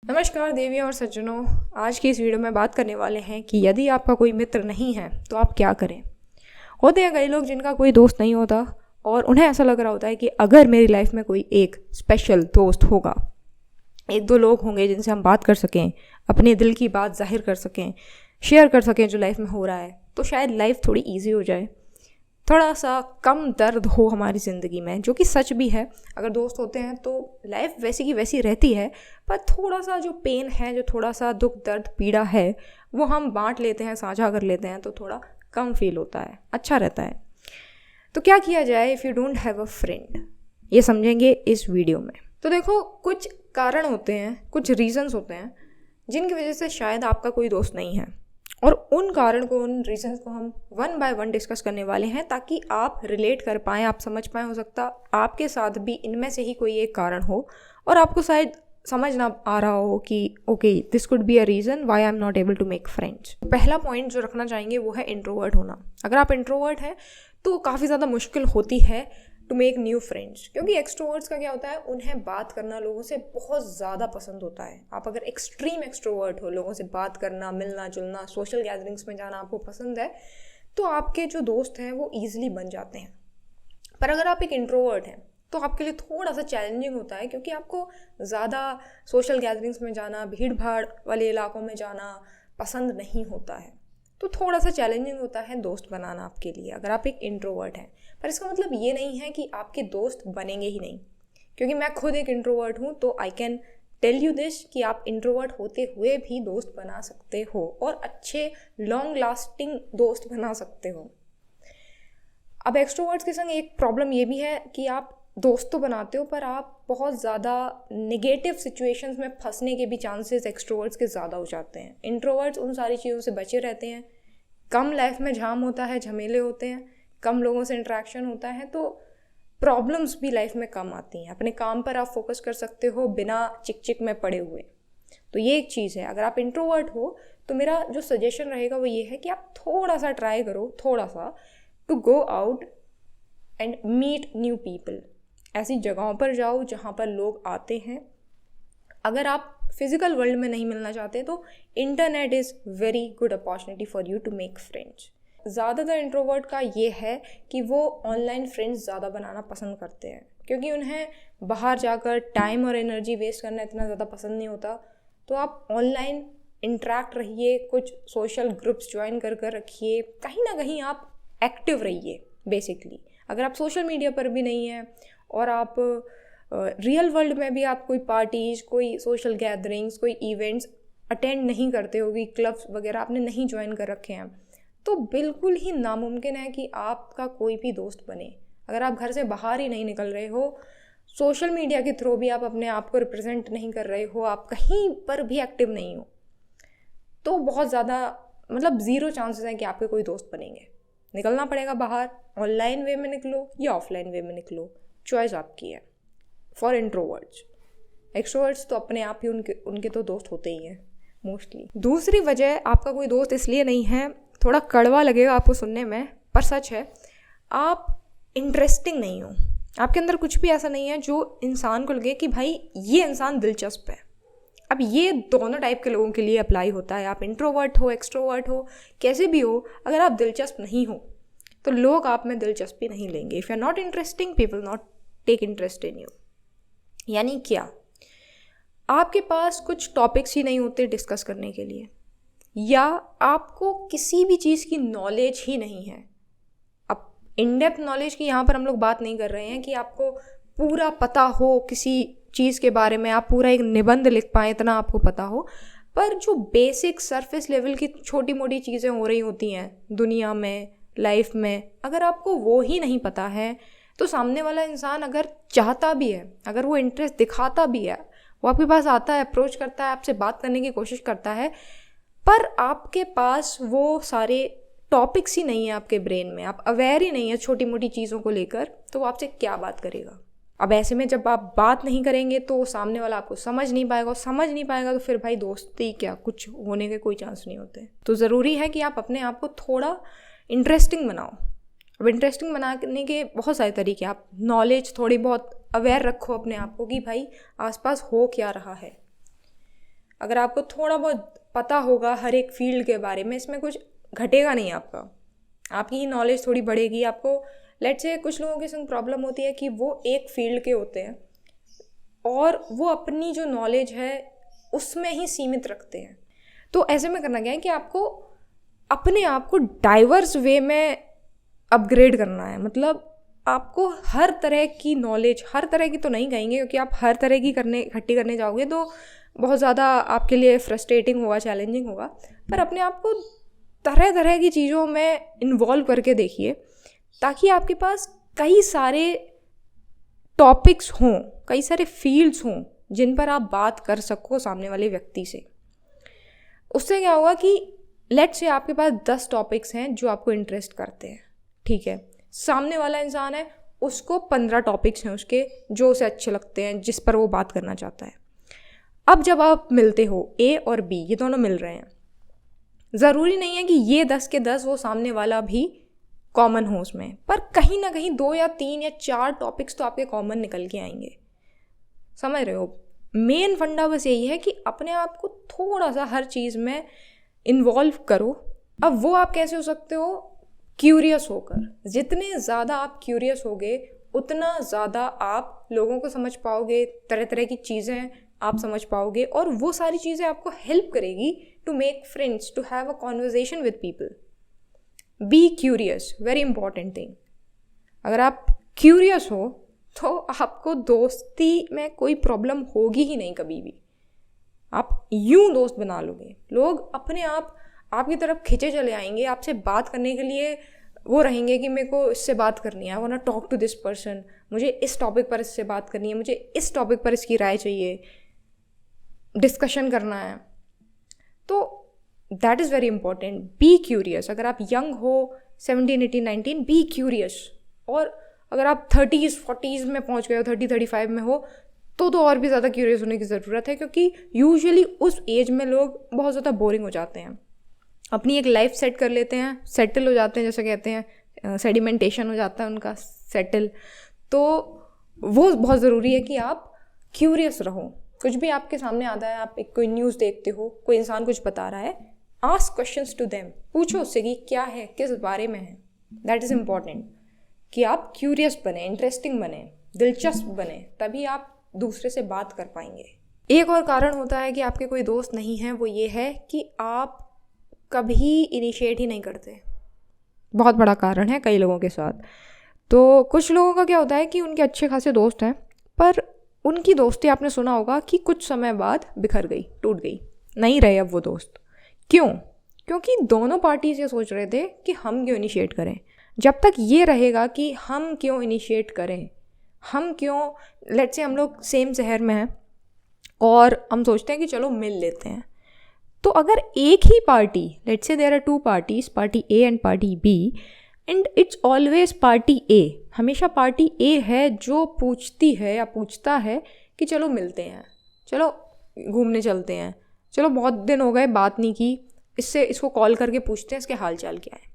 नमस्कार देवियों और सज्जनों, आज की इस वीडियो में बात करने वाले हैं कि यदि आपका कोई मित्र नहीं है तो आप क्या करें। होते हैं कई लोग जिनका कोई दोस्त नहीं होता और उन्हें ऐसा लग रहा होता है कि अगर मेरी लाइफ में कोई एक स्पेशल दोस्त होगा, एक दो लोग होंगे जिनसे हम बात कर सकें, अपने दिल की बात जाहिर कर सकें, शेयर कर सकें जो लाइफ में हो रहा है, तो शायद लाइफ थोड़ी ईजी हो जाए, थोड़ा सा कम दर्द हो हमारी ज़िंदगी में, जो कि सच भी है। अगर दोस्त होते हैं तो लाइफ वैसी की वैसी रहती है, पर थोड़ा सा जो पेन है, जो थोड़ा सा दुख दर्द पीड़ा है, वो हम बांट लेते हैं, साझा कर लेते हैं, तो थोड़ा कम फील होता है, अच्छा रहता है। तो क्या किया जाए if you don't have a friend, ये समझेंगे इस वीडियो में। तो देखो, कुछ कारण होते हैं, कुछ रीजंस होते हैं जिनकी वजह से शायद आपका कोई दोस्त नहीं है, और उन कारण को, उन रीजंस को हम वन बाय वन डिस्कस करने वाले हैं ताकि आप रिलेट कर पाएँ, आप समझ पाएँ। हो सकता आपके साथ भी इनमें से ही कोई एक कारण हो और आपको शायद समझ ना आ रहा हो कि okay, this could be a reason why I am not able to make friends. पहला पॉइंट जो रखना चाहेंगे वो है इंट्रोवर्ट होना। अगर आप इंट्रोवर्ट हैं तो काफ़ी ज़्यादा मुश्किल होती है टू मेक न्यू फ्रेंड्स, क्योंकि एक्सट्रोवर्ट्स का क्या होता है, उन्हें बात करना लोगों से बहुत ज़्यादा पसंद होता है। आप अगर एक्सट्रीम एक्सट्रोवर्ट हो, लोगों से बात करना, मिलना जुलना, सोशल गैदरिंग्स में जाना आपको पसंद है, तो आपके जो दोस्त हैं वो ईजिली बन जाते हैं। पर अगर आप एक इंट्रोवर्ट हैं तो आपके लिए थोड़ा सा चैलेंजिंग होता है, क्योंकि आपको ज़्यादा सोशल गैदरिंग्स में जाना, भीड़ भाड़ वाले इलाकों में जाना पसंद नहीं होता है, तो थोड़ा सा चैलेंजिंग होता है दोस्त बनाना आपके लिए अगर आप एक इंट्रोवर्ट हैं। पर इसका मतलब ये नहीं है कि आपके दोस्त बनेंगे ही नहीं, क्योंकि मैं खुद एक इंट्रोवर्ट हूँ, तो I can tell you this कि आप इंट्रोवर्ट होते हुए भी दोस्त बना सकते हो और अच्छे लॉन्ग लास्टिंग दोस्त बना सकते हो। अब एक्सट्रोवर्ट्स के संग एक प्रॉब्लम ये भी है कि आप दोस्त तो बनाते हो, पर आप बहुत ज़्यादा नेगेटिव सिचुएशंस में फंसने के भी चांसेस एक्सट्रोवर्ट्स के ज़्यादा हो जाते हैं। इंट्रोवर्ट्स उन सारी चीज़ों से बचे रहते हैं, कम लाइफ में झाम होता है, झमेले होते हैं, कम लोगों से इंटरेक्शन होता है, तो प्रॉब्लम्स भी लाइफ में कम आती हैं। अपने काम पर आप फोकस कर सकते हो बिना चिक चिक में पड़े हुए। तो ये एक चीज़ है। अगर आप इंट्रोवर्ट हो तो मेरा जो सजेशन रहेगा वो ये है कि आप थोड़ा सा ट्राई करो, थोड़ा सा, to go out and meet new people. ऐसी जगहों पर जाओ जहाँ पर लोग आते हैं। अगर आप फिजिकल वर्ल्ड में नहीं मिलना चाहते तो internet is very good opportunity for you to make friends. ज़्यादातर इंट्रोवर्ट का ये है कि वो ऑनलाइन फ्रेंड्स ज़्यादा बनाना पसंद करते हैं, क्योंकि उन्हें बाहर जाकर टाइम और एनर्जी वेस्ट करना इतना ज़्यादा पसंद नहीं होता। तो आप ऑनलाइन इंटरेक्ट रहिए, कुछ सोशल ग्रुप्स ज्वाइन कर रखिए, कहीं ना कहीं आप एक्टिव रहिए बेसिकली। अगर आप सोशल मीडिया पर भी नहीं हैं और आप रियल वर्ल्ड में भी आप कोई पार्टीज, कोई सोशल गैदरिंग्स, कोई इवेंट्स अटेंड नहीं करते हो, कि क्लब्स वगैरह आपने नहीं ज्वाइन कर रखे हैं, तो बिल्कुल ही नामुमकिन है कि आपका कोई भी दोस्त बने। अगर आप घर से बाहर ही नहीं निकल रहे हो, सोशल मीडिया के थ्रू भी आप अपने आप को रिप्रेजेंट नहीं कर रहे हो, आप कहीं पर भी एक्टिव नहीं हो, तो बहुत ज़्यादा ज़ीरो चांसेस हैं कि आपके कोई दोस्त बनेंगे। निकलना पड़ेगा बाहर, ऑनलाइन वे में निकलो या ऑफलाइन वे में निकलो, चॉइस आपकी है। फॉर इंट्रोवर्ट्स, एक्सट्रोवर्ट्स तो अपने आप ही उनके तो दोस्त होते ही हैं मोस्टली। दूसरी वजह आपका कोई दोस्त इसलिए नहीं है, थोड़ा कड़वा लगेगा आपको सुनने में, पर सच है, आप इंटरेस्टिंग नहीं हो। आपके अंदर कुछ भी ऐसा नहीं है जो इंसान को लगे कि भाई ये इंसान दिलचस्प है। अब ये दोनों टाइप के लोगों के लिए अप्लाई होता है। आप इंट्रोवर्ट हो, एक्सट्रोवर्ट हो, कैसे भी हो, अगर आप दिलचस्प नहीं हो तो लोग आप में दिलचस्पी नहीं लेंगे। If you are not interesting, people not take interest in you. यानी क्या, आपके पास कुछ टॉपिक्स ही नहीं होते डिस्कस करने के लिए, या आपको किसी भी चीज़ की नॉलेज ही नहीं है। अब इन डेप्थ नॉलेज की यहाँ पर हम लोग बात नहीं कर रहे हैं कि आपको पूरा पता हो किसी चीज़ के बारे में, आप पूरा एक निबंध लिख पाएँ इतना आपको पता हो, पर जो बेसिक सरफेस लेवल की छोटी मोटी चीज़ें हो रही होती हैं दुनिया में, लाइफ में, अगर आपको वो ही नहीं पता है तो सामने वाला इंसान अगर चाहता भी है, अगर वो इंटरेस्ट दिखाता भी है, वो आपके पास आता है, अप्रोच करता है, आपसे बात करने की कोशिश करता है, पर आपके पास वो सारे टॉपिक्स ही नहीं है आपके ब्रेन में, आप अवेयर ही नहीं है छोटी मोटी चीज़ों को लेकर, तो वो आपसे क्या बात करेगा। अब ऐसे में जब आप बात नहीं करेंगे तो सामने वाला आपको समझ नहीं पाएगा, और समझ नहीं पाएगा तो फिर भाई दोस्ती क्या, कुछ होने के कोई चांस नहीं होते। तो ज़रूरी है कि आप अपने आप को थोड़ा इंटरेस्टिंग बनाओ। अब इंटरेस्टिंग बनाने के बहुत सारे तरीके, आप नॉलेज थोड़ी बहुत अवेयर रखो अपने आप को कि भाई आसपास हो क्या रहा है। अगर आपको थोड़ा बहुत पता होगा हर एक फील्ड के बारे में, इसमें कुछ घटेगा नहीं आपकी ही नॉलेज थोड़ी बढ़ेगी। आपको लेट्स से कुछ लोगों के संग प्रॉब्लम होती है कि वो एक फील्ड के होते हैं और वो अपनी जो नॉलेज है उसमें ही सीमित रखते हैं। तो ऐसे में करना क्या है कि आपको अपने आप को डाइवर्स वे में अपग्रेड करना है। मतलब आपको हर तरह की नॉलेज, हर तरह की तो नहीं कहेंगे क्योंकि आप हर तरह की इकट्ठी करने जाओगे तो बहुत ज़्यादा आपके लिए फ्रस्ट्रेटिंग होगा, चैलेंजिंग होगा, पर अपने आप को तरह तरह की चीज़ों में इन्वॉल्व करके देखिए ताकि आपके पास कई सारे टॉपिक्स हों, कई सारे फील्ड्स हों जिन पर आप बात कर सको सामने वाले व्यक्ति से। उससे क्या होगा कि लेट्स से आपके पास 10 टॉपिक्स हैं जो आपको इंटरेस्ट करते हैं, ठीक है। सामने वाला इंसान है, उसको 15 टॉपिक्स हैं उसके जो उसे अच्छे लगते हैं, जिस पर वो बात करना चाहता है। अब जब आप मिलते हो, ए और बी ये दोनों मिल रहे हैं, ज़रूरी नहीं है कि ये 10 के 10 वो सामने वाला भी कॉमन हो उसमें, पर कहीं ना कहीं 2 या 3 या 4 टॉपिक्स तो आपके कॉमन निकल के आएंगे। समझ रहे हो? मेन फंडा बस यही है कि अपने आप को थोड़ा सा हर चीज़ में इन्वॉल्व करो। अब वो आप कैसे हो सकते हो? क्यूरियस होकर। जितने ज़्यादा आप क्यूरियस होगे उतना ज़्यादा आप लोगों को समझ पाओगे, तरह तरह की चीज़ें आप समझ पाओगे और वो सारी चीज़ें आपको हेल्प करेगी to make friends, to have a conversation with people. Be curious, very important thing. अगर आप क्यूरियस हो तो आपको दोस्ती में कोई प्रॉब्लम होगी ही नहीं कभी भी। आप यूं दोस्त बना लोगे, लोग अपने आप आपकी तरफ खिंचे चले आएंगे, आपसे बात करने के लिए वो रहेंगे कि मेरे को इससे बात करनी है, I want to talk to this person, मुझे इस टॉपिक पर इससे बात करनी है, मुझे इस टॉपिक पर इसकी राय चाहिए, डिस्कशन करना है। तो that is very important. Be curious. अगर आप यंग हो 17, 18, 19, बी क्यूरियस। और अगर आप 30s 40s में पहुंच गए हो, 30-35 में हो तो और भी ज़्यादा क्यूरियस होने की ज़रूरत है, क्योंकि यूजुअली उस एज में लोग बहुत ज़्यादा बोरिंग हो जाते हैं, अपनी एक लाइफ सेट कर लेते हैं, सेटल हो जाते हैं, जैसे कहते हैं सेडिमेंटेशन हो जाता है उनका, सेटल। तो वो बहुत ज़रूरी है कि आप क्यूरियस रहो। कुछ भी आपके सामने आता है, आप एक कोई न्यूज़ देखते हो, कोई इंसान कुछ बता रहा है, आस्क क्वेश्चंस टू देम, पूछो उससे कि क्या है, किस बारे में है। दैट इज़ इम्पॉर्टेंट कि आप क्यूरियस बने, इंटरेस्टिंग बने, दिलचस्प बने, तभी आप दूसरे से बात कर पाएंगे। एक और कारण होता है कि आपके कोई दोस्त नहीं है, वो ये है कि आप कभी इनिशिएट ही नहीं करते। बहुत बड़ा कारण है कई लोगों के साथ। तो कुछ लोगों का क्या होता है कि उनके अच्छे खासे दोस्त हैं, पर उनकी दोस्ती आपने सुना होगा कि कुछ समय बाद बिखर गई, टूट गई, नहीं रहे अब वो दोस्त। क्यों? क्योंकि दोनों पार्टीज ये सोच रहे थे कि हम क्यों इनिशिएट करें। जब तक ये रहेगा कि हम क्यों इनिशिएट करें, हम क्यों, लेट्स से हम लोग सेम शहर में हैं और हम सोचते हैं कि चलो मिल लेते हैं, तो अगर एक ही party, let's say there are 2 parties, party A and party B, and it's always party A, हमेशा पार्टी ए है जो पूछती है या पूछता है कि चलो मिलते हैं, चलो घूमने चलते हैं, चलो बहुत दिन हो गए बात नहीं की, इसको कॉल करके पूछते हैं इसके हाल चाल क्या है।